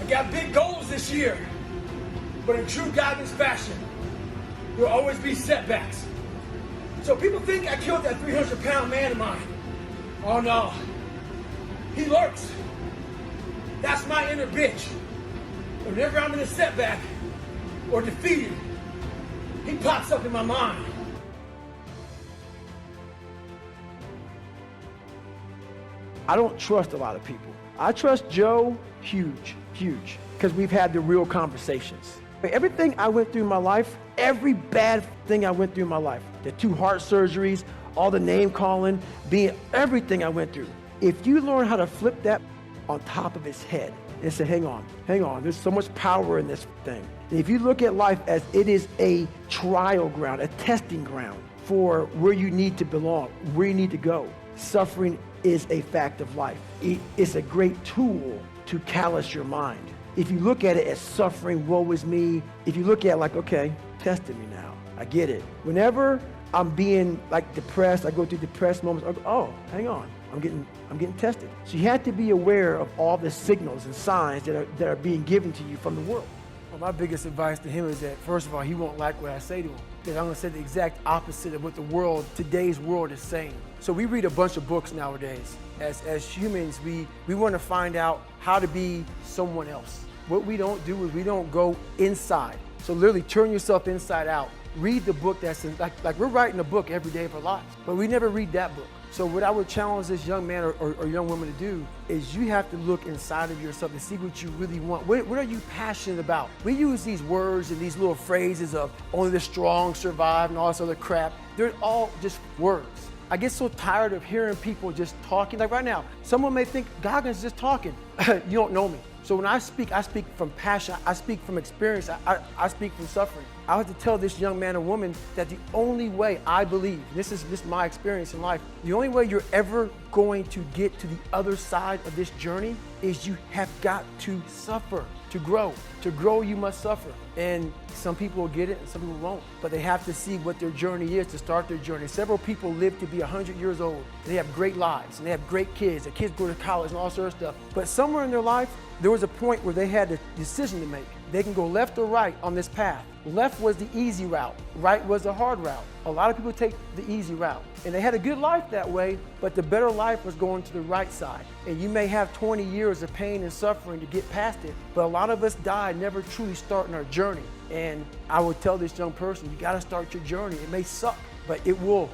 I got big goals this year, but in true Goggins fashion, there'll always be setbacks. So people think I killed that 300-pound man of mine. Oh no, he lurks. That's my inner bitch. Whenever I'm in a setback or defeated, he pops up in my mind. I don't trust a lot of people. I trust Joe huge, because we've had the real conversations. Everything I went through in my life, every bad thing I went through in my life, the 2 heart surgeries, all the name calling, everything I went through. If you learn how to flip that on top of his head and say, hang on, there's so much power in this thing. And if you look at life as it is a trial ground, a testing ground for where you need to belong, where you need to go, suffering is a fact of life. It's a great tool to callous your mind. If you look at it as suffering, woe is me, if you look at it like, okay, testing me now, I get it. Whenever I'm being like depressed, I go through depressed moments, I go, oh, hang on, I'm getting tested. So you have to be aware of all the signals and signs that are being given to you from the world. Well, my biggest advice to him is that, first of all, he won't like what I say to him, because I'm going to say the exact opposite of what today's world is saying. So we read a bunch of books nowadays. As humans, we want to find out how to be someone else. What we don't do is we don't go inside. So literally turn yourself inside out. Read the book that's like we're writing a book every day of our lives, but we never read that book. So what I would challenge this young man or young woman to do is you have to look inside of yourself and see what you really want. What are you passionate about? We use these words and these little phrases of only the strong survive and all this other crap. They're all just words. I get so tired of hearing people just talking. Like right now, someone may think Goggins is just talking. You don't know me. So when I speak from passion, I speak from experience, I speak from suffering. I have to tell this young man or woman that the only way I believe, this is my experience in life, the only way you're ever going to get to the other side of this journey is you have got to suffer to grow. To grow, you must suffer. And some people will get it and some people won't. But they have to see what their journey is to start their journey. Several people live to be 100 years old. And they have great lives and they have great kids. Their kids go to college and all sorts of stuff. But somewhere in their life, there was a point where they had a decision to make. They can go left or right on this path. Left was the easy route. Right was the hard route. A lot of people take the easy route. And they had a good life that way, but the better life was going to the right side. And you may have 20 years of pain and suffering to get past it, but a lot of us die never truly starting our journey. And I would tell this young person, you gotta start your journey. It may suck, but it will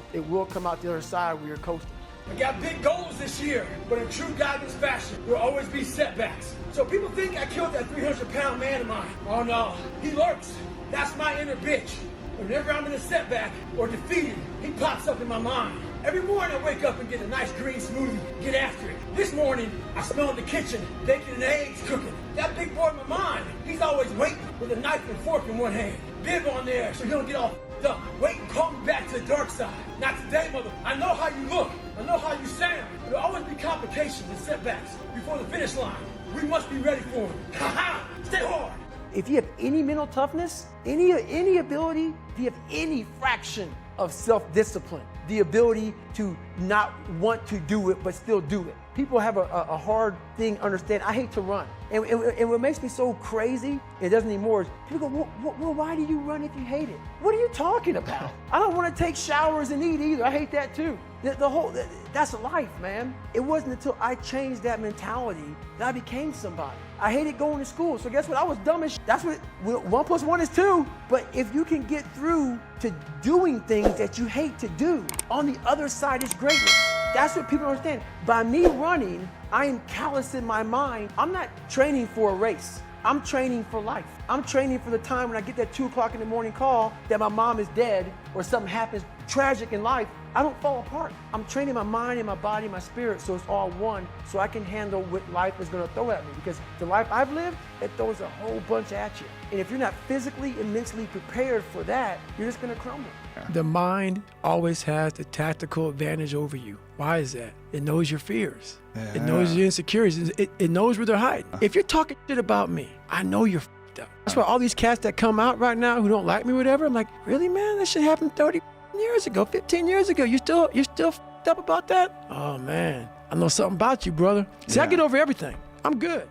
come out the other side where you're coasting. I got big goals this year, but in true Goggins fashion, there'll always be setbacks. So people think I killed that 300-pound man of mine. Oh no, he lurks. That's my inner bitch. Whenever I'm in a setback or defeated, he pops up in my mind. Every morning I wake up and get a nice green smoothie, get after it. This morning, I smell in the kitchen, bacon and eggs cooking. That big boy in my mind, he's always waiting with a knife and fork in one hand. Bib on there so he don't get all up. Wait and call me back to the dark side. Not today, mother. I know how you look. I know how you sound. There'll always be complications and setbacks before the finish line. We must be ready for them. Ha-ha! Stay hard! If you have any mental toughness, any ability, if you have any fraction of self-discipline, the ability to not want to do it but still do it. People have a hard thing understand. I hate to run. And what makes me so crazy, it doesn't anymore, is people go, well, why do you run if you hate it? What are you talking about? I don't want to take showers and eat either. I hate that too. That's life, man. It wasn't until I changed that mentality that I became somebody. I hated going to school, so guess what? I was dumb as shit. That's what 1 + 1 is 2. But if you can get through to doing things that you hate to do, on the other side is greatness. That's what people don't understand. By me running, I am callous in my mind. I'm not training for a race. I'm training for life. I'm training for the time when I get that 2 o'clock in the morning call that my mom is dead or something happens tragic in life. I don't fall apart. I'm training my mind and my body and my spirit so it's all one, so I can handle what life is going to throw at me. Because the life I've lived, it throws a whole bunch at you. And if you're not physically and mentally prepared for that, you're just going to crumble. The mind always has the tactical advantage over you. Why is that? It knows your fears. Yeah. It knows your insecurities. It knows where they're hiding. If you're talking shit about me, I know you're f***ed up. That's why all these cats that come out right now who don't like me or whatever, I'm like, really, man? That shit happened 30 years ago, 15 years ago. You're still f***ed up about that? Oh, man. I know something about you, brother. See, I get over everything. I'm good.